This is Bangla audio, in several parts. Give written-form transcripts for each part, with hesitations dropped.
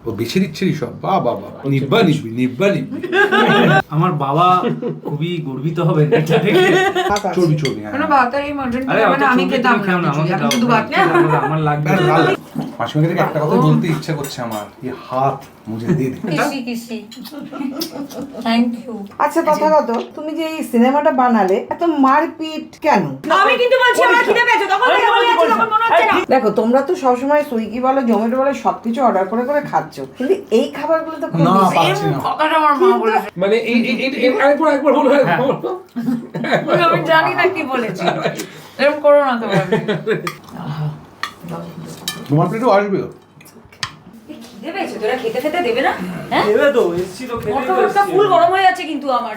ও বেছে দিচ্ছে সব বাবা বাবা নিব্বা নিব্বি আমার বাবা খুবই গর্বিত হবেন এটা দেখে। চর্বি চর্বি মানে ভাত আর এই মাটন আমি খেতাম না, শুধু ভাত আমার লাগবে। মাসিমাকে থেকে একটা কথা বলতে ইচ্ছা করছে আমার, এই হাত মুঝে দিয়ে দে। কিসি থ্যাংক ইউ। আচ্ছা কথাগত, তুমি যে এই সিনেমাটা বানালে এত মারপিট কেন? আমি কিন্তু বলছি আমার খিদে পেয়েছে, তখন থেকে বলে যাচ্ছি, তখন মনে হচ্ছে না। দেখো তোমরা তো সবসময় সুইগি বলো জোম্যাটো বলো সবকিছু অর্ডার করে করে খাচ্ছ, কিন্তু এই খাবারগুলো তো খুব না মিস। পারছি না। কথাটা আমার মা বলেছে, মানে এই আরেকবার বলো। আমি জানি না কি বলেছি, এরকম করো না তো। তোমার প্লেটও আসবে। খিদে পেয়েছে, তোরা খেতে খেতে দেবে না? হ্যাঁ দেবে তো, এসছি তো খেতে। মটরটা ফুল গরম হয়ে যাচ্ছে কিন্তু আমার।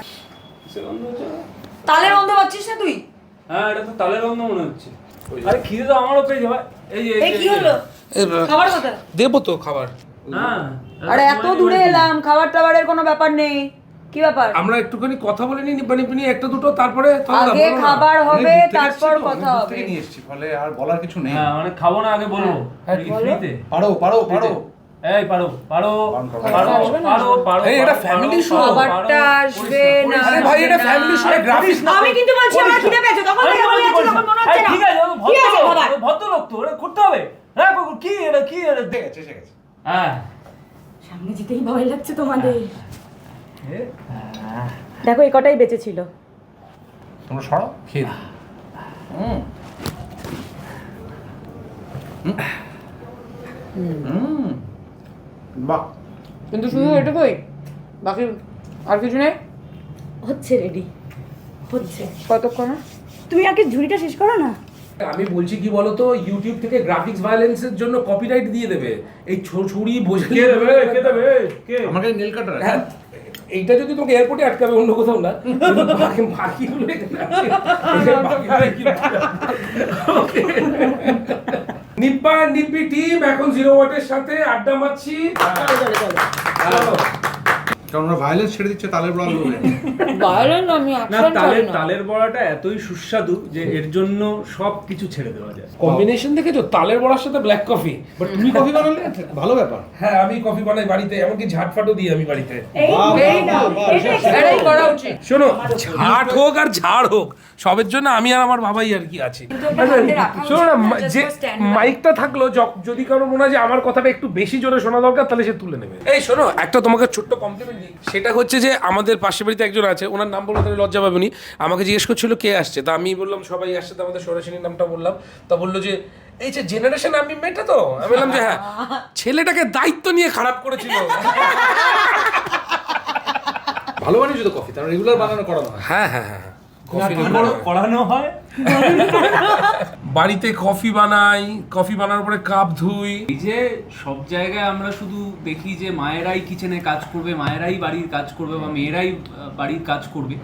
তালের গন্ধ পাচ্ছিস না তুই? হ্যাঁ, এটা তো তালের গন্ধ মনে হচ্ছে। আরে খিদে তো আমারও পেয়ে যাবে। এই যে এই কি হলো? খাবার কোথায়? দেবো তো খাবার। হ্যাঁ, আরে এত দূরে এলাম, খাবার টাবারের কোনো ব্যাপার নেই। কি ব্যাপার? আমরা একটুখানি কথা বলে নিই, নিব্বানি একটা দুটো, তারপরে আগে খাবার হবে, তারপর কথা হবে। নিয়ে এসেছি, ফলে আর বলার কিছু নেই। হ্যাঁ, মানে খাবো না, আগে বলবো। ফ্রিতে পারো পারো পারো। এই পারো পারো পারো পারো পারো। এই এটা ফ্যামিলি শো। খাবারটা আসবে না। আরে ভাই এটা ফ্যামিলি শো, গ্রাফিক্স না। আমি কিন্তু বলছি আমার খিদে পেয়েছে, তখন থেকে বলে যাচ্ছি, তখন মনে হচ্ছে না। ঠিক আছে, কি আছে খাবার? ভদ্রলোক তো, এটা করতে হবে। হ্যাঁ, কি এটা কি এটা ঠিক আছে ঠিক আছে। হ্যাঁ, সামনে যেতেই ভয় লাগছে তোমাদের। এ, দেখো এই কটাই বেঁচে ছিল। তোমরা সরো খেয়ে দাও। বাহ, কিন্তু শুধু এটুকুই, বাকি আর কিছু নেই? হচ্ছে রেডি হচ্ছে। কতক্ষণ? তুমি আগে ঝুড়িটা শেষ করো না। আমি বলছি কি বলতো, ইউটিউব থেকে গ্রাফিক্স ভায়োলেন্সের জন্য কপিরাইট দিয়ে দেবে। এই ছুরি বোঝা কে দেবে কে দেবে কে? আমার কাছে নেল কাটার আছে। হ্যাঁ, এইটা যদি তোমাকে এয়ারপোর্টে আটকাবে, অন্য কোথাও না। বাকিগুলো এখানে আছে। Okay. নিব্বা নিব্বি টিম এখন 0 ওয়াটের সাথে আড্ডা মারছি। চলো। কারণ ওরা ভায়োলেন্স ছেড়ে দিচ্ছে তালের বড়া লোভে। ভায়োলেন্স আমি না, অ্যাকশন চাই না। তালের বড়াটা এতই সুস্বাদু যে এর জন্য সব কিছু ছেড়ে দেওয়া যায়। কম্বিনেশন দেখেছো, তালের বড়ার সাথে ব্ল্যাক কফি। বাট তুমি কফি বানালে ভালো ব্যাপার। হ্যাঁ, আমি কফি বানাই বাড়িতে, এমনকি ঝাটফাটও দিই আমি বাড়িতে। এটাই করা উচিত। শোনো, ঝাট হোক আর ঝাড় হোক, সবের জন্য আমি আর আমার বাবাই আর কি আছি। শোনো না, যে মাইকটা থাকলো, যদি কারো মনে হয় যে আমার কথাটা একটু বেশি জোরে শোনা দরকার, তাহলে সে তুলে নেবে। এই শোনো, একটা তোমাকে ছোট্ট কমপ্লিমেন্ট দিই। সেটা হচ্ছে যে আমাদের পাশের বাড়িতে একজন আছে, ওনার নাম বলতে লজ্জা পাবেনি, আমাকে জিজ্ঞেস করছিল কে আসছে, তা আমি বললাম সবাই আসছে, তো আমাদের সরেশনীর নামটা বললাম। তা বললো যে এই যে জেনারেশন আমি মেয়েটা, তো আমি বললাম যে হ্যাঁ, ছেলেটাকে দায়িত্ব নিয়ে খারাপ করেছিল। ভালো বানিয়েছো তো কফি, তার রেগুলার বানানো করানো হয়। হ্যাঁ হ্যাঁ হ্যাঁ, কফি পড়ানো হয়। বাড়িতে কফি বানাই, কফি বানানোর পরে কাপ ধুই। এই যে সব জায়গায় আমরা শুধু দেখি যে মায়েরাই কিচেনে কাজ করবে, মায়েরাই বাড়ির কাজ করবে, বা মেয়েরাই বাড়ির কাজ করবে।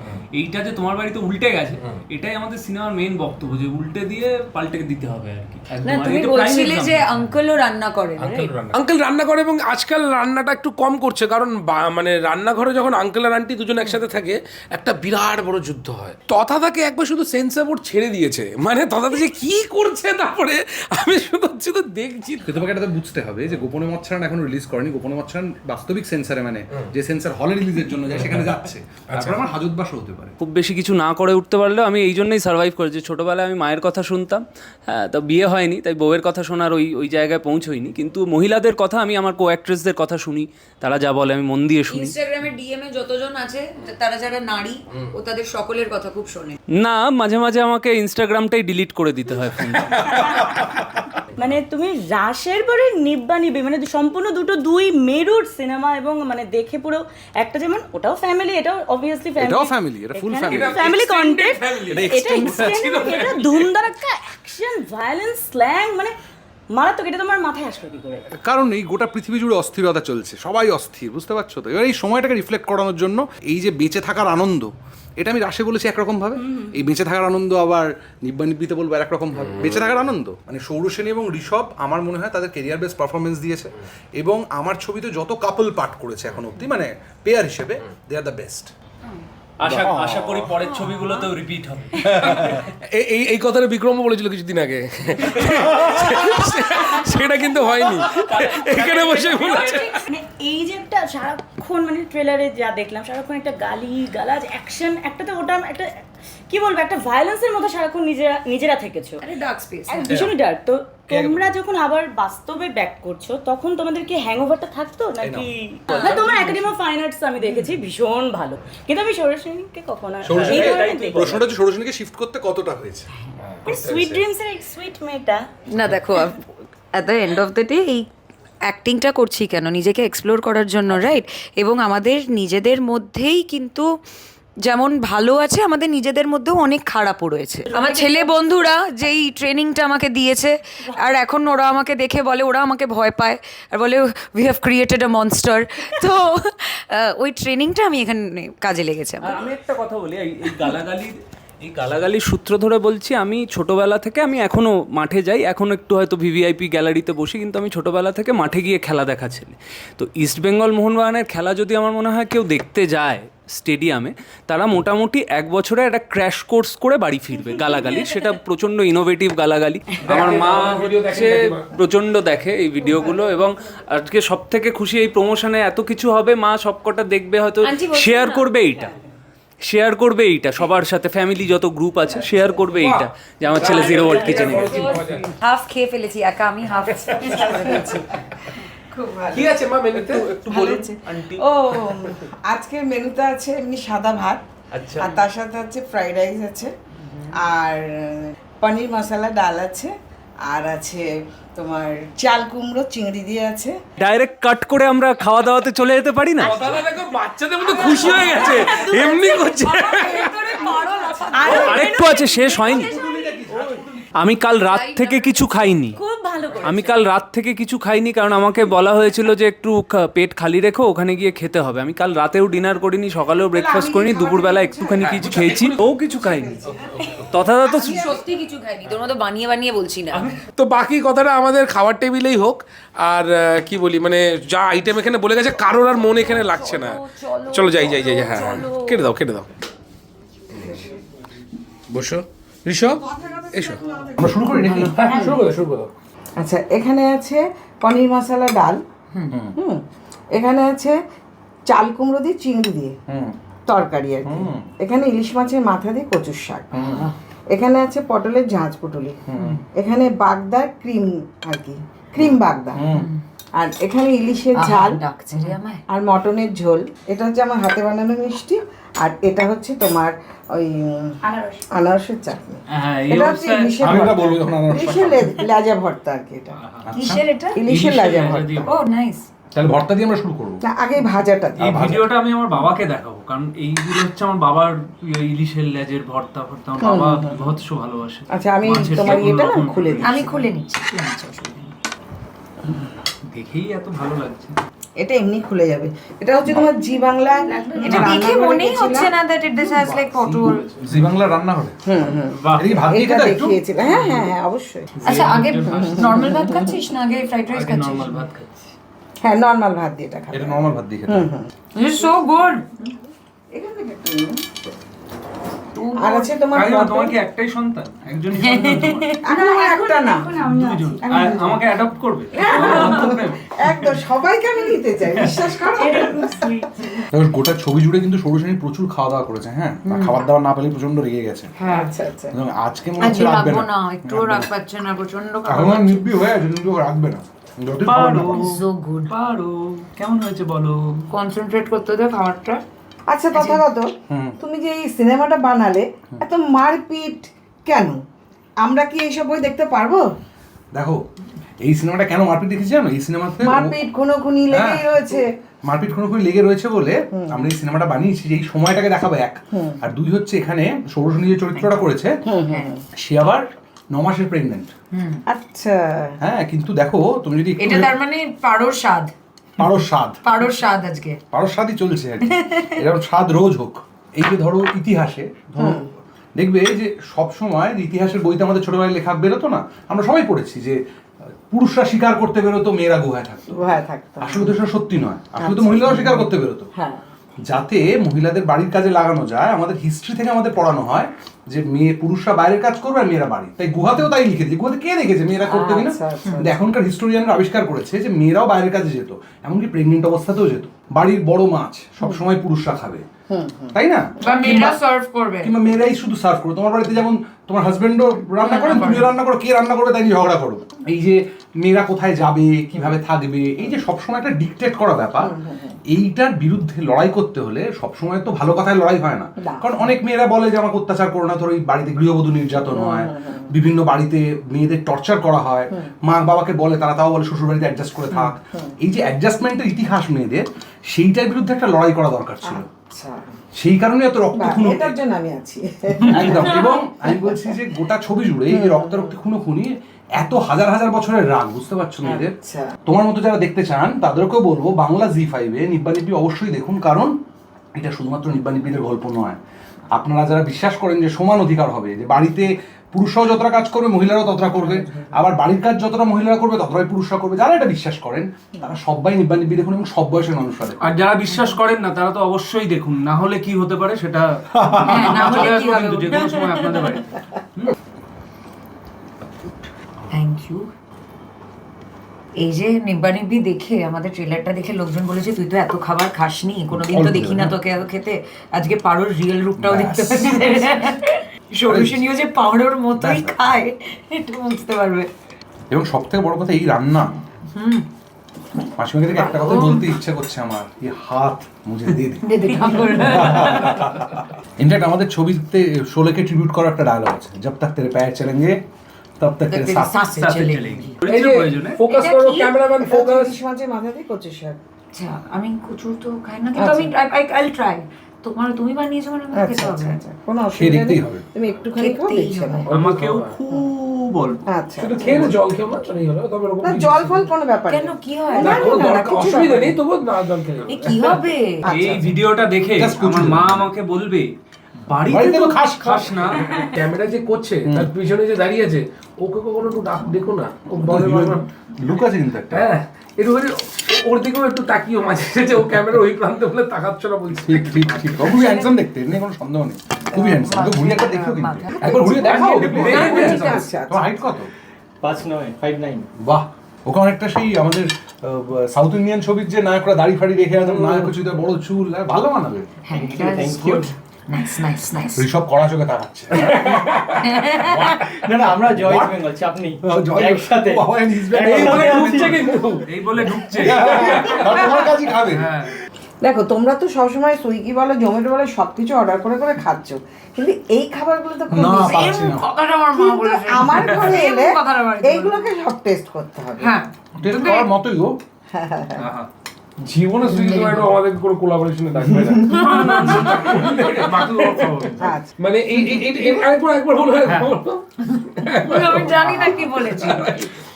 এইটা যে তোমার বাড়িতে উল্টে গেছে, এটাই আমাদের সিনেমার মেইন বক্তব্য, যে উল্টে দিয়ে পাল্টে দিতে হবে আর কি। না, তুমি বলছিলে যে আঙ্কেলও রান্না করেন। আঙ্কেল রান্না করে, এবং আজকাল রান্নাটা একটু কম করছে, কারণ মানে রান্নাঘরে যখন আঙ্কেল আর আন্টি দুজন একসাথে থাকে, একটা বিরাট বড় যুদ্ধ হয়। তথাদাকে একবার শুধু সেন্সর বোর্ড ছেড়ে দিয়েছে, মানে তথাদা যে কি করছে, তারপরে আমি শুধু দেখছি। তোমাকে এটা বুঝতে হবে যে গোপনে মচ্ছারান এখন রিলিজ করেনি, গোপনে মচ্ছারান বাস্তবিক সেন্সারে, মানে যে সেন্সার হলে রিলিজের জন্য যায় সেখানে যাচ্ছে। তারপর আমার হাজতবাসও হতে পারে। খুব বেশি কিছু না করে উঠতে পারলেও আমি এই জন্যই সার্ভাইভ করেছি। ছোটোবেলায় আমি মায়ের কথা শুনতাম, হ্যাঁ, তো বিয়ে হয়নি, তাই বউয়ের কথা শোনার ওই জায়গায় পৌঁছইনি, কিন্তু মহিলাদের কথা আমি আমার কো অ্যাক্ট্রেসদের কথা শুনি, তারা যা বলে আমি মন দিয়ে শুনি। ইনস্টাগ্রামে ডিএমএ যতজন আছে, তারা যারা নারী, ও তাদের সকলের কথা খুব শোনে। না, মাঝে মাঝে আমাকে ইনস্টাগ্রামটাই ডিলিট করে দিতে হয় ফোন। মানে তুমি রাশের পরে নিব্বা নিবে, মানে সম্পূর্ণ দুই মেরুর সিনেমা, এবং মানে দেখে পুরো একটা, যেমন ওটাও ফ্যামিলি, এটাও অবভিয়াসলি ফ্যামিলি, এটাও ফ্যামিলি, এটা ফুল ফ্যামিলি, ফ্যামিলি কন্টেন্ট, এটা এটা extended, এটা ধুমধারাক্কা অ্যাকশন ভায়োলেন্স স্ল্যাং, মানে মারাত্মক। এটা তোমার মাথায় আসলো কি করে? কারণ এই গোটা পৃথিবী জুড়ে অস্থিরতা চলছে, সবাই অস্থির, বুঝতে পারছো তো? এবার এই সময়টাকে রিফ্লেক্ট করানোর জন্য এই যে বেঁচে থাকার আনন্দ, এটা আমি রাশে বলেছি একরকম ভাবে, এই বেঁচে থাকার আনন্দ আবার নিব্বা নিব্বিতে বলবো একরকম ভাবে। বেঁচে থাকার আনন্দ মানে সৌরসেনী এবং ঋষভ আমার মনে হয় তাদের কেরিয়ার বেস পারফরমেন্স দিয়েছে, এবং আমার ছবিতে যত কাপল পার্ট করেছে এখন অবধি, মানে পেয়ার হিসেবে দে আর দ্য বেস্ট। আশা করি পরের ছবিগুলোতেও রিপিট হবে। এই কথাটা বিক্রম বলেছিল কিছুদিন আগে, সেটা কিন্তু হয়নি, এখানে বসে বলেছে। মানে এই যে একটা সারাক্ষণ মানে ট্রেলারে যা দেখলাম সারাক্ষণ একটা গালাজ অ্যাকশন, একটাতে ওটা একটা কি বলবো একটা ভায়োলেন্সের মতো সারাক্ষণ নিজেরা থেকেছো, আরে ডার্ক স্পেস। ভীষণই ডার্ক। তো তোমরা যখন আবার বাস্তবে ব্যাক করছো তখন তোমাদের কি হ্যাংওভারটা থাকতো নাকি? না, তোমার একাডেমি অফ ফাইন আর্টস আমি দেখেছি ভীষণ ভালো, কিন্তু আমি সৌরসেনীকে কখনো এই ধরনের দেখি প্রশ্নটা হচ্ছে সৌরসেনীকে শিফট করতে কতটা হয়েছে? সুইট ড্রিমস এর সুইট মেয়েটা। না দেখো, at the end of the day এই অ্যাক্টিংটা করছি কেন? নিজেকে এক্সপ্লোর করার জন্য, রাইট? এবং আমাদের নিজেদের মধ্যেই কিন্তু যেমন ভালো আছে, আমাদের নিজেদের মধ্যেও অনেক খারাপও রয়েছে। আমার ছেলে বন্ধুরা যেই ট্রেনিংটা আমাকে দিয়েছে, আর এখন ওরা আমাকে দেখে বলে, ওরা আমাকে ভয় পায় আর বলে we have created a monster. তো ওই ট্রেনিংটা আমি এখানে কাজে লেগেছে আমার। আর আমি একটা কথা বলি, এই গালাগালির সূত্র ধরে বলছি, আমি ছোটবেলা থেকে, আমি এখনো মাঠে যাই, এখনো একটু হয়তো ভিভিআইপি গ্যালারিতে বসি, কিন্তু আমি ছোটবেলা থেকে মাঠে গিয়ে খেলা দেখা ছেলে। তো ইস্টবেঙ্গল মোহনবাগানের খেলা যদি আমার মনে হয় কেউ দেখতে যায় স্টেডিয়ামে, তারা মোটামুটি 1 বছরে একটা ক্র্যাশ কোর্স করে বাড়ি ফিরবে গালাগালির। সেটা প্রচণ্ড ইনোভেটিভ গালাগালি। আমার মা হচ্ছে প্রচণ্ড দেখে এই ভিডিওগুলো, এবং আজকে সব থেকে খুশি এই প্রমোশনে এত কিছু হবে, মা সবকটা দেখবে, হয়তো শেয়ার করবে এইটা সবার সাথে, ফ্যামিলি যত গ্রুপ আছে শেয়ার করবে এইটা যে আমার ছেলে 0 ওয়ার্ল্ড কিচেনে গেছে। হাফ খেয়ে ফেলেছি একা আমি, হাফ কি আছে মা মেনুতে একটু বলুন আন্টি। ও আজকের মেনুতে আছে এমনি সাদা ভাত, আচ্ছা। আর তার সাথে আছে ফ্রাইড রাইস আছে, আর পনির মশলা ডাল আছে, আর আছে তোমার চাল কুমড়ো চিংড়ি দিয়ে আছে। ডাইরেক্ট কাট করে আমরা খাওয়া দাওয়াতে চলে যেতে পারি না? কথাটা দেখো, বাচ্চাদের মতো খুশি হয়ে গেছে, এমনি করছে। আরেকটু আছে, শেষ হয়নি। আমি কাল রাত থেকে কিছু খাইনি, খুব ভালো করে। আমি কাল রাত থেকে কিছু খাইনি, কারণ আমাকে বলা হয়েছিল যে একটু পেট খালি রেখো, ওখানে গিয়ে খেতে হবে। আমি কাল রাতেও ডিনার করিনি, সকালেও ব্রেকফাস্ট করিনি, দুপুরবেলা একটুখানি কিছু খেয়েছি, ও কিছু খাইনি। তথাযথ সত্যি কিছু খাইনি, তোর মতো বানিয়ে বানিয়ে বলছি না। তো বাকি কথাটা আমাদের খাবার টেবিলেই হোক। আর কি বলি, মানে যা আইটেম এখানে বলে গেছে, কারোর আর মন এখানে লাগছে না। চলো যাই, হ্যাঁ কেটে দাও। বসো ঋষভ, এসো আমরা শুরু করি নাকি? শুরু করো। আচ্ছা, এখানে আছে পনির মশলা ডাল, এখানে আছে চাল কুমড়ো দিয়ে চিংড়ি দিয়ে তরকারি আর কি, এখানে ইলিশ মাছের মাথা দিয়ে কচুর শাক, এখানে আছে পটলের ঝাঁঝ পুটুলি, এখানে বাগদার ক্রিম আর কি, ক্রিম বাগদা, আর এখানে ইলিশের ঝাল আর মটনের ঝোল। এটা হচ্ছে আমার হাতে বানানো মিষ্টি, আর এটা হচ্ছে তোমার ওই আনারসের চাটনি। এটা হচ্ছে ইলিশের লাজা ভর্তা আর কি। এটা কিসের এটা? ইলিশের লাজা ভর্তা। ও নাইস। তাহলে ভর্তা দিয়ে আমরা শুরু করবো। না, আগে ভাজাটা এই ভিডিওটা আমি আমার বাবাকে দেখাবো, কারণ এইগুলো হচ্ছে আমার বাবার ইলিশের লেজের ভর্তা। আমার বাবা বিভৎস ভালোবাসে। আচ্ছা, আমি তোমার এটা না খুলে দিই। আমি খুলে নিচ্ছি। দেখেই এত ভালো লাগছে। এটা এমনি খুলে যাবে। এটা হচ্ছে তোমার জি বাংলা, এটা দেখে মনেই হচ্ছে না that it has like পটল। জি বাংলা রান্না করে। এই ভাত দিয়ে এটা খেতে একটু দেখিয়েছিল। হ্যাঁ অবশ্যই। আচ্ছা, আগে নরমাল ভাত খাচ্ছিস না আগে ফ্রাইড রাইস খাচ্ছিস? নরমাল ভাত খাচ্ছি। হ্যাঁ, নরমাল ভাত দিয়ে এটা খাবে। এটা নরমাল ভাত দিয়ে খেতে। This is so good. আর আছে তোমার তোমার কি একটাই সন্তান? একজনই সন্তান তোমার? একটা না, দুজন। আর আমাকে অ্যাডপ্ট করবে? একদম সবাইকে আমি নিতে চাই, বিশ্বাস করো। দেখো, গোটা ছবি জুড়ে কিন্তু সৌরসেনী প্রচুর খাওয়া দাওয়া করেছে। হ্যাঁ, তার খাবার দাবার না পেলে প্রচন্ড রেগে গেছে। আচ্ছা এবং আজকে মনে আজকে হচ্ছে রাখবে রাখবো না। না, একটু রাখ পাচ্ছে না, প্রচন্ড এখন আর নিব্বি হয়ে আছে, কিন্তু ও রাখবে না। যতই খাবার না পাক। So good. পারো। কেমন হয়েছে বলো? কনসেন্ট্রেট করতে দে খাবারটা। আচ্ছা, তথাগত, তুমি যে এই সিনেমাটা বানালে, এত মারপিট কেন? আমরা কি এইসব বই দেখতে পারবো? দেখো, এই সিনেমাটা কেন মারপিট দেখেছি জানো? এই সিনেমাতে মারপিট খুনোখুনি লেগেই রয়েছে। মারপিট খুনোখুনি লেগে রয়েছে বলে আমরা এই সিনেমাটা বানিয়েছি যে এই সময়টাকে দেখাবো, এক। আর দুই হচ্ছে, এখানে সৌরসেনী যে চরিত্রটা করেছে সে আবার 9 মাসের প্রেগনেন্ট। আচ্ছা, হ্যাঁ, কিন্তু দেখো তুমি যদি এটা তার মানে পারোর স্বাদ। পারোর স্বাদ আজকে। পারোর স্বাদই চলছে আর কি। এরকম স্বাদ রোজ হোক। এই যে ধরো ইতিহাসে, ধরো দেখবে যে সব সময় ইতিহাসের বইতে আমাদের ছোটবেলায় লেখা বেরোতো না, আমরা সবাই পড়েছি যে পুরুষরা শিকার করতে বেরোতো, মেয়েরা গুহায় থাকতো। গুহায় থাকতো। আসলে তো সেটা সত্যি নয়, আসলে তো মহিলারাও শিকার করতে বেরোতো। হ্যাঁ। যাতে মহিলাদের বাড়ির কাজে লাগানো যায়। আমাদের হিস্ট্রি থেকে আমাদের পড়ানো হয় যে পুরুষরা বাইরের কাজ করবে আর মেয়েরা বাড়ি, তাই গুহাতেও তাই লিখে দিই। গুহাতে কে দেখেছে মেয়েরা করতে কিনা? কিন্তু এখনকার হিস্টোরিয়ানরা আবিষ্কার করেছে যে মেয়েরাও বাইরের কাজে যেত, এমনকি প্রেগনেন্ট অবস্থাতেও যেত। বাড়ির বড় মাছ সবসময় পুরুষরা খাবে, তাই না? কিংবা মেয়েরাই শুধু সার্ভ করো। তোমার বাড়িতে যেমন তোমার হাজবেন্ডও রান্না করেন, তুমিও রান্না করো, কে রান্না করবে তাই নিয়ে ঝগড়া করো। এই যে মেয়েরা কোথায় যাবে, কিভাবে থাকবে, এই যে সবসময় একটা ডিকটেট করা ব্যাপার, এইটার বিরুদ্ধে লড়াই করতে হলে সবসময় তো ভালো কথায় লড়াই হয় না। কারণ অনেক মেয়েরা বলে যে আমাকে অত্যাচার করো না, ধরো এই বাড়িতে গৃহবধূ নির্যাতন হয়, বিভিন্ন বাড়িতে মেয়েদের টর্চার করা হয়, মা বাবাকে বলে, তারা তাও বলে শ্বশুর বাড়িতে অ্যাডজাস্ট করে থাক। এই যে অ্যাডজাস্টমেন্টের ইতিহাস মেয়েদের, সেইটার বিরুদ্ধে একটা লড়াই করা দরকার ছিল। সেই কারণে এত রক্ত খুন, এটার জন্য আমি আছি একদম। এবং আমি বলছি যে গোটা ছবি জুড়ে এই রক্তারক্তি খুনোখুনি, এত হাজার হাজার বছরের রাগ, বুঝতে পারছো মেয়েদের। তোমার মতো যারা দেখতে চান তাদেরকেও বলবো বাংলা জি5-এ নিব্বানিপি অবশ্যই দেখুন, কারণ এটা শুধুমাত্র নিব্বানিপিদের গল্প নয়। আপনারা যারা বিশ্বাস করেন যে সমান অধিকার হবে, যে বাড়িতে পুরুষরাও যতটা কাজ করবে মহিলারাও ততটা করবে, আবার বাড়ির কাজ যতটা মহিলারা করবে ততটাই পুরুষরা করবে, যারা এটা বিশ্বাস করেন তারা সবাই নিব্বানিপি দেখুন, এবং সব বয়সের মানুষরা দেখুন। আর যারা বিশ্বাস করেন না তারা তো অবশ্যই দেখুন, না হলে কি হতে পারে সেটা চলে আসবো কিন্তু যে কোনো সময় আপনাদের বাড়ি। Thank you. এই যে নিব্বানিব্বি দেখে, আমাদের ট্রেলারটা দেখে লোকজন বলেছে তুই তো এত খাবার খাসনি, কোনোদিন তো দেখি না তোকে এত খেতে, আজকে পারোর রিয়েল রূপটাও দেখতে পাচ্ছি। সরুষিনীও যে পাউডার মতোই খায় এটা বুঝতে পারবে। এবং সব থেকে বড় কথা এই রান্না, মাসিমাকে থেকে একটা কথা বলতে ইচ্ছে করছে আমার, এই হাত মুঝে দে দে। ইনফ্যাক্ট আমাদের ছবিতে শোলেকে ট্রিবিউট করার একটা ডায়লগ আছে, জব তক তেরে প্যার চলেঙ্গে তব তক তেরে সাথ চলেগি। ফোকাস করো ক্যামেরাম্যান, ফোকাস। ইলিশ মাছের মাথা দিয়ে কচু শাক। আচ্ছা, আমি কচু তো খাই না, কিন্তু আমি আইল ট্রাই। তুমি বানিয়েছো মানে আমাকে খেতে হবে। কোনো খেয়ে অসুবিধা দেখতেই নেই, হবে। তুমি একটুখানি খাও, খেতেই দেখছো না। আমাকেও খুব বল। আচ্ছা, শুধু খেয়ে না, জল খেও না, চলেই হলো। তবে এরকম না জল ফল কোনো ব্যাপার কেন, নেই। কি হয়? না, কোনো না, দরকার, কিছু অসুবিধা ব্যাপার নেই, তবু না জল খেয়ে এ কি হবে? এই ভিডিওটা দেখে আমার মা আমাকে বলবে বাড়িতে তো খাস না। ক্যামেরা যে করছে তার পিছনে যে দাঁড়িয়ে আছে, ওকে কখনো একটু দেখো না, ও বলে লুক আছে কিন্তু একটা। হ্যাঁ, একটু ওর দিকেও একটু তাকিও মাঝে মাঝে, ও ক্যামেরা ওই প্রান্তে বলে তাকাচ্ছ না বলছি। ঠিক ঠিক ঠিক, খুবই হ্যান্ডসাম দেখতে, এর নিয়ে কোনো সন্দেহ নেই, খুবই হ্যান্ডসাম। তো ঘুরিয়ে একটা দেখো, কিন্তু একবার ঘুরিয়ে দেখাও। আচ্ছা, তোমার হাইট কত? 5'9", বাহ, ওকে অনেকটা সেই আমাদের সাউথ ইন্ডিয়ান ছবির যে নায়করা দাড়ি ফাড়ি রেখে একদম নায়ক হচ্ছে, বড় চুল, ভালো মানাবে। হ্যাঁ, thank you. নাইস। ঋষভ কড়া চোখে তাকাচ্ছে। না আমরা জয়েন্ট বেঙ্গল, চাপ নেই, একসাথে। এই বলে ঢুকছে। তোমার কাছে খাবে। হ্যাঁ, দেখো তোমরা তো সবসময় সুইগি বলো, জোম্যাটো বলো, সবকিছু অর্ডার করে করে খাচ্ছ, কিন্তু এই খাবারগুলো তো খুব না, miss। পাচ্ছি না। কথাটা আমার মা কিন্তু বলেছে। আমার ঘরে এলে কথাটা বাড়িতে বলে। এইগুলোকে সব টেস্ট করতে হবে। হ্যাঁ, টেস্ট করার মতোই গো। আহা। জীবনে সুইগি জোম্যাটো আমাদের কোনো কোলাবোরেশনে থাকবে না। আচ্ছা, মানে একবার বলো, আমি জানি না কি বলেছি,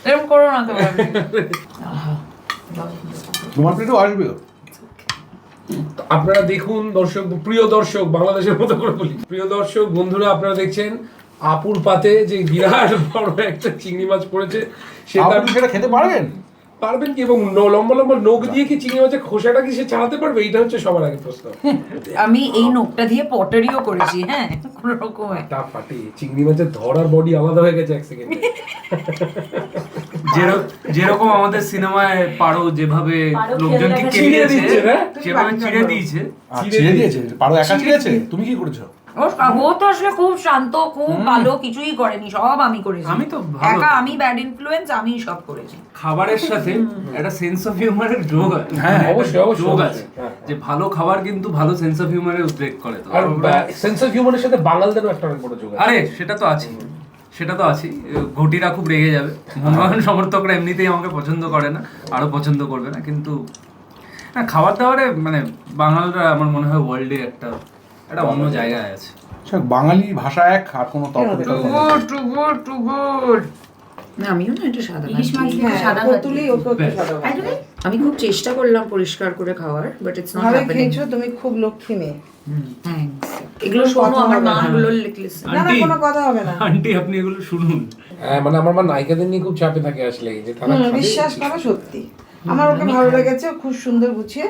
এরকম করো না তো। তোমার প্লেটও আসবে। আপনারা দেখুন দর্শক, প্রিয় দর্শক, বাংলাদেশের মতো করে বলি, প্রিয় দর্শক বন্ধুরা, আপনারা দেখছেন আপুর পাতে যে বিরাট বড় একটা চিংড়ি মাছ পড়েছে, সেটা আপনি সেটা খেতে পারবেন? পারবেন কি? এবং লম্বা লম্বা নখ দিয়ে কি চিংড়ি মাছের খোসাটা কি সে ছাড়াতে পারবে? এইটা হচ্ছে সবার আগে প্রশ্ন। আমি এই নোকটা দিয়ে পটারিও করেছি, হ্যাঁ, কোনো রকমে। তা ফাটে, চিংড়ি মাছের ধরার বডি আলাদা হয়ে গেছে এক সেকেন্ডে। যেরকম আমাদের সিনেমায় পারো যেভাবে পারো লোকজনকে খেয়ে কেড়ে দেখা দিয়েছে, না? যেভাবে চিড়ে দিয়েছে, ছিঁড়ে দিয়েছে, পারো একা ছিঁড়েছে, তুমি কি করেছো? ও তো আসলে খুব শান্ত, খুব ভালো, কিছুই করেনি, সব আমি করেছি। আমি তো ভালো। একা, আমি ব্যাড ইনফ্লুয়েন্স, আমি সব করেছি। খাবারের সাথে একটা সেন্স অফ হিউমারের যোগ আছে। হ্যাঁ, অবশ্যই, অবশ্যই, যোগ অবশ্যই। আছে, হ্যাঁ, যে ভালো খাবার কিন্তু ভালো সেন্স অফ হিউমারের উদ্রেক করে। তো আর সেন্স অফ হিউমারের সাথে বাঙালদেরও একটা অনেক বড় যোগ আছে। আরে সেটা তো আছে, সেটা তো আছে। ঘটিরা খুব রেগে যাবে, মোহনবাগান সমর্থকরা এমনিতেই আমাকে পছন্দ করে না, আরো পছন্দ করবে না, কিন্তু হ্যাঁ, খাবার দাবারে মানে বাঙালরা আমার মনে হয় ওয়ার্ল্ডে একটা অন্য জায়গায় আছে। বাঙালি ভাষা এক, আর কোনো তর্ক বিতর্ক নেই। না, আমিও না এটা সাদা ইলিশ মাছ দিয়ে হ্যাঁ, সাদা কতুলি ওকে একটু সাদা ভাত দাও। আমি খুব চেষ্টা করলাম পরিষ্কার করে খাওয়ার, বাট ইটস নট ভালো হ্যাপেনিং। খেয়েছো, তুমি খুব লক্ষ্মী মেয়ে। থ্যাঙ্কস। এগুলো শোনো, আমার মা গুলো লিখলেছে। না না, কোনো কথা হবে না। আন্টি আপনি এগুলো শুনুন। হ্যাঁ, মানে আমার মা নায়িকাদের নিয়ে খুব চাপে থাকে আসলে, যে তারা খাবে। বিশ্বাস করো, সত্যি আমার ওকে ভালো লেগেছে, ও খুব সুন্দর গুছিয়ে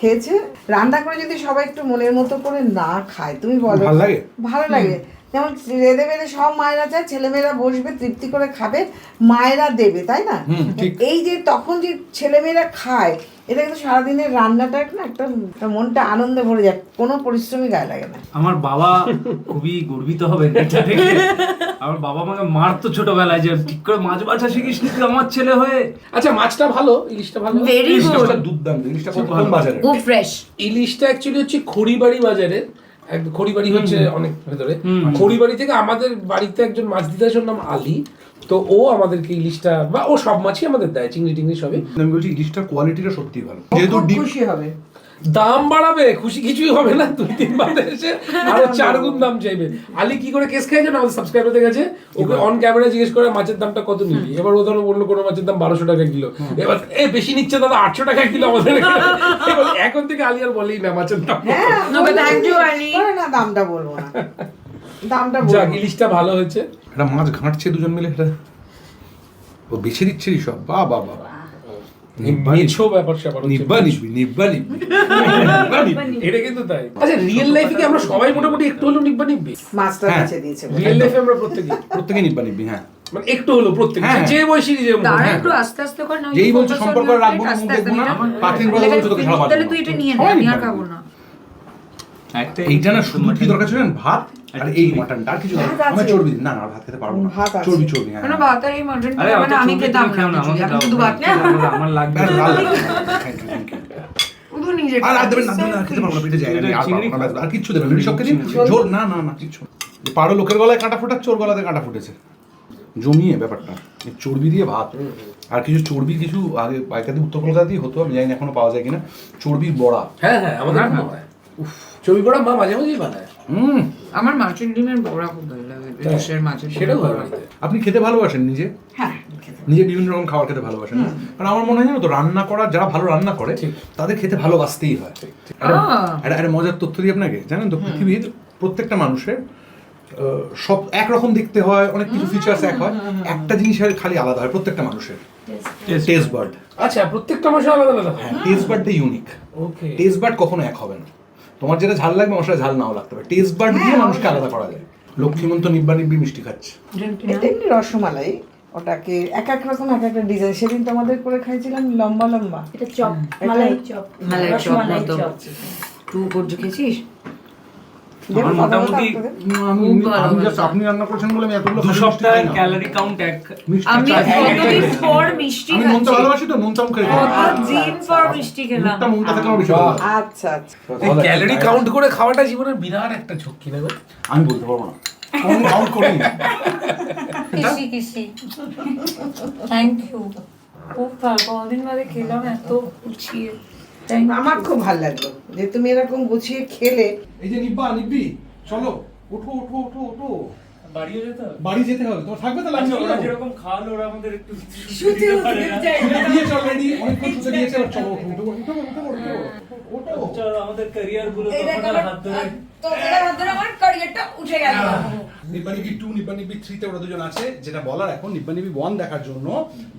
খেয়েছে। রান্না করে যদি সবাই একটু মনের মতো করে না খায়, তুমি বলো ভালো লাগে? ভালো লাগে। যেমন রেঁধে বেড়ে সব মায়েরা চায় ছেলেমেয়েরা বসবে তৃপ্তি করে খাবে, মায়েরা দেবে, তাই না? ঠিক। এই যে তখন যে ছেলেমেয়েরা খায়, এটা কিন্তু সারাদিনের রান্নাটা না একটা মনটা আনন্দে ভরে যায়, কোনো পরিশ্রমই গায়ে লাগে না। আমার বাবা খুবই গর্বিত হবেন এটা দেখে। আমার বাবা আমাকে মারতো ছোটবেলায় যে ঠিক করে মাছ বাছা শিখিস নি তুই আমার ছেলে হয়ে। আচ্ছা, মাছটা ভালো, ইলিশটা ভালো। ভেরি গুড, ইলিশটা দুর্দান্ত। ইলিশটা কোন বাজারে? খুব ফ্রেশ। ইলিশটা অ্যাকচুয়ালি হচ্ছে খড়িবাড়ি বাজারে, খড়িবাড়ি হচ্ছে অনেক ভেতরে। খড়িবাড়ি থেকে আমাদের বাড়িতে একজন মাছ দিতে আসে, ওর নাম আলী। তো ও আমাদেরকে ইলিশটা, বা ও সব মাছই আমাদের দেয়, চিংড়ি টিংড়ি সবই। আমি বলছি ইলিশটার কোয়ালিটিটা সত্যি ভালো, খুব যেহেতু ডিপ। খুশি হবে। দাম বাড়াবে, খুশি কিছুই হবে না, 2-3 মাসে এসে আরো 4 গুণ দাম চাইবে। আলী কি করে কেস খাইছে না, আমাদের সাবস্ক্রাইবারদের কাছে ওকে অন ক্যামেরা জিজ্ঞেস করে মাছের দামটা কত নিবি। এবার ও ধরো বললো কোনো মাছের দাম 1200 টাকা কিলো, এবার বেশি নিচ্ছে দাদা 800 টাকা কিলো আমাদের এখানে। এবার এখন থেকে আলী আর বলেই না মাছের দাম। Thank you Ali. না, দামটা বলবো না, দামটা যাক, বলবো। ইলিশটা ভালো হয়েছে। একটা মাছ ঘাঁটছে দুজন মিলে, এটা ও বেছে দিচ্ছে সব। বা বা বা মেছো ব্যাপার স্যাপার হচ্ছে। নিব্বা নিবি, নিব্বা নিবি। এটা কিন্তু তাই। আচ্ছা, রিয়েল লাইফে কি আমরা সবাই মোটামুটি একটু হলো নিব্বা নিব্বি? মাছটা হ্যাঁ। বেছে দিয়েছে। রিয়েল লাইফে আমরা প্রত্যেকে প্রত্যেকে নিব্বা নিবি, হ্যাঁ। মানে একটু হলো প্রত্যেকে, হ্যাঁ। যে বয়সী যে দাঁড়া হ্যাঁ। একটু আস্তে আস্তে কর না। যেই বলছে সম্পর্ক রাখবো না, মুখ দেখবো না, পাখির বলা বলছে তোকে ছাড়া তাহলে তুই এটা নিয়ে নে, আমি আর খাবো না। এইটা না শুধু কি দরকার ছিল জানেন? ভাত আর এই মাটনটা, আর কিছু না। আমার চর্বি দিন। না না, ভাত খেতে পারবো না। ভাত আছে। চর্বি চর্বি, হ্যাঁ। কেন ভাত আর এই মটন আরে মানে আমি খেতাম না, কিছু, এখন শুধু ভাত খেতাম। আমার লাগবে ব্যাস, ভালো লাগে। Thank you, thank you. শুধু নিজে আর দেবেন না, দেবেন না, খেতে পারবো না, পেটে জায়গা নেই, আর চিংড়ি পারবো না, ব্যাস, আর কিচ্ছু দেবেন না, সবকে দিন। ঝোল না না না, কিচ্ছু না। যে পারো লোকের গলায় কাঁটা ফোটাচ্ছে, ওর গলাতে কাঁটা ফুটেছে, জমিয়ে ব্যাপারটা। এই চর্বি দিয়ে ভাত, আর কিছু চর্বি কিছু আগে পাইকারি উত্তর কলকাতাতেই হতো, আমি জানি না এখনো পাওয়া যায় কিনা, চর্বির বড়া। হ্যাঁ হ্যাঁ, আমাদের বানায়। চর্বি বড়া মা মাঝে মাঝেই বানায়। আমার মাছের ডিমের বড়া খুব ভালো লাগে, ইলিশের মাছের ডিমের সেটাও ভালো বড়া। লাগে। আপনি খেতে ভালোবাসেন নিজে? হ্যাঁ, খেতে। নিজে বিভিন্ন রকম খাবার খেতে ভালোবাসেন না? কারণ আমার মনে হয় জানো তো, রান্না করা যারা ভালো রান্না করে তাদের খেতে ভালোবাসতেই হয়। একটা মজার তথ্য দিই আপনাকে, জানেন তো, পৃথিবীর প্রত্যেকটা মানুষের সব একরকম দেখতে হয়, অনেক কিছু ফিচার্স এক হয়, একটা জিনিসের খালি আলাদা হয় প্রত্যেকটা মানুষের, টেস্ট বার্ড। আচ্ছা, প্রত্যেকটা মশলা আলাদা আলাদা। হ্যাঁ, টেস্ট বার্ডটা ইউনিক। ওকে। টেস্ট বার্ড কখনো এক হবে না। তোমার যেটা ঝাল লাগবে আমার সাথে ঝাল নাও লাগতে পারে, টেস্ট বার্ড দিয়ে মানুষকে আলাদা করা যায়। লক্ষ্মীমন্ত নিব্বা নিব্বি মিষ্টি খাচ্ছে। এটা এমনি রসমালাই, ওটাকে এক এক রকম এক একটা ডিজাইন। সেদিন তোমাদের করে খাইছিলাম লম্বা লম্বা। এটা চপ, মালাই চপ, মালাই চপ রসমালাই মতো। চপ। তুই করছো খেয়েছিস? আমার মোটামুটি আপনি রান্না করেছেন বলে আমি এতগুলো 2 সপ্তাহের ক্যালোরি কাউন্ট এক। আমি কতদিন পর মিষ্টি আমি নুনটা ভালোবাসি তো, নুনটা মুখে রেখে দিই। কতদিন পর মিষ্টি খেলাম। নুনটা মুখটা থেকে আমার বেশি ভালো লাগে। আচ্ছা আচ্ছা। ক্যালোরি কাউন্ট করে খাওয়াটা জীবনের বিরাট একটা ঝক্কি না গো? আমি বলতে পারবো না, কোন কাউন্ট করিনি। কিসি কিসি। Thank you. খুব ভালো, কতদিন বাদে খেলাম এত গুছিয়ে। আমার খুব ভালো লাগলো যে তুমি এরকম গুছিয়ে খেলে। এই যে নিব্বা নিব্বি, চলো ওঠো ওঠো ওঠো ওঠো, বাড়িও যেতে হবে। বাড়ি যেতে হবে। তোমার থাকবে তাহলে আমি চলে যাবো। যেরকম খাওয়ালো ওরা আমাদের একটু শুতে দিয়েছে already, অনেকক্ষণ শুতে দিয়েছে, এবার চলো ওঠো ওঠো ওঠো ওঠো ওঠো ওঠো। চলো আমাদের ক্যারিয়ার গুলো তখন হাত ধরে আমার ক্যারিয়ারটা উঠে গেল। নিব্বা নিব্বি 2, নিব্বা নিব্বি 3 তে ওরা দুজন আছে। যেটা বলার এখন, নিব্বা নিব্বি 1 দেখার জন্য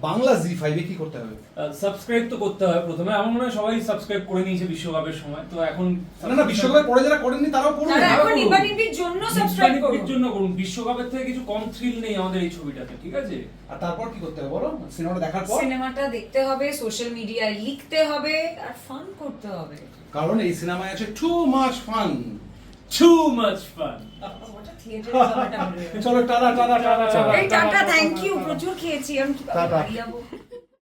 বাংলা জি5 এ কি করতে হবে? সাবস্ক্রাইব তো করতে হয় প্রথমে। আমার মনে হয় সবাই সাবস্ক্রাইব করে নিয়েছে বিশ্বকাপের সময়, তো এখন না না, বিশ্বকাপের পরে যারা করেননি তারাও করবে। তারা এখন নিবানিবির জন্য সাবস্ক্রাইব করুন। নিবানিবির জন্য করুন। বিশ্বকাপের থেকে কিছু কম থ্রিল নেই আমাদের এই ছবিটাতে, ঠিক আছে? আর তারপর কি করতে হবে বলো? সিনেমাটা দেখার পর সিনেমাটা দেখতে হবে, সোশ্যাল মিডিয়ায় লিখতে হবে, আর ফান করতে হবে। কারণ এই সিনেমায় আছে too much fun. Too much fun. ওটা থিয়েটারে চলো টাটা টাটা টাটা। এই টাটা, থ্যাংক ইউ। প্রচুর খেয়েছি, আমি কি বাড়ি যাবো।